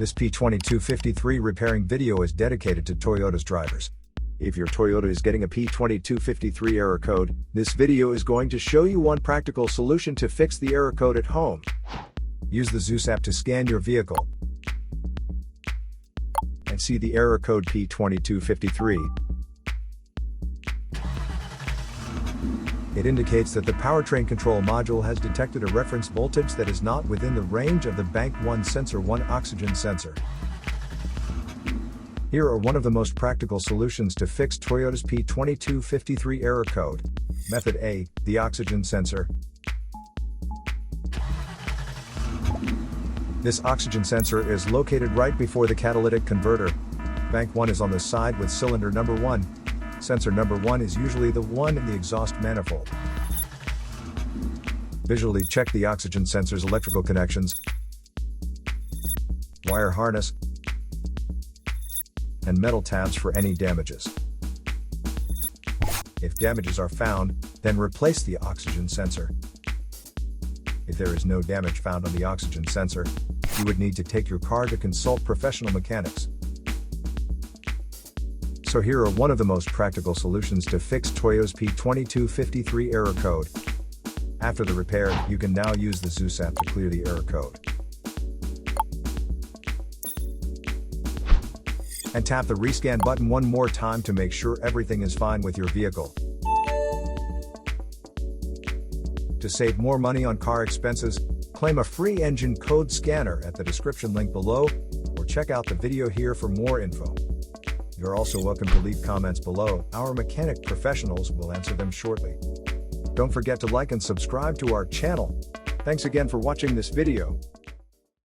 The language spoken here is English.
This P2253 repairing video is dedicated to Toyota's drivers. If your Toyota is getting a P2253 error code, this video is going to show you one practical solution to fix the error code at home. Use the Zeus app to scan your vehicle and see the error code P2253. It indicates that the powertrain control module has detected a reference voltage that is not within the range of the Bank 1 Sensor 1 oxygen sensor. Here are one of the most practical solutions to fix Toyota's P2253 error code. Method A, the oxygen sensor. This oxygen sensor is located right before the catalytic converter. Bank 1 is on the side with cylinder number 1. Sensor number 1 is usually the one in the exhaust manifold. Visually check the oxygen sensor's electrical connections, wire harness, and metal tabs for any damages. If damages are found, then replace the oxygen sensor. If there is no damage found on the oxygen sensor, you would need to take your car to consult professional mechanics. So here are one of the most practical solutions to fix Toyota's P2253 error code. After the repair, you can now use the Zeus app to clear the error code. And tap the rescan button one more time to make sure everything is fine with your vehicle. To save more money on car expenses, claim a free engine code scanner at the description link below, or check out the video here for more info. You're also welcome to leave comments below. Our mechanic professionals will answer them shortly. Don't forget to like and subscribe to our channel. Thanks again for watching this video.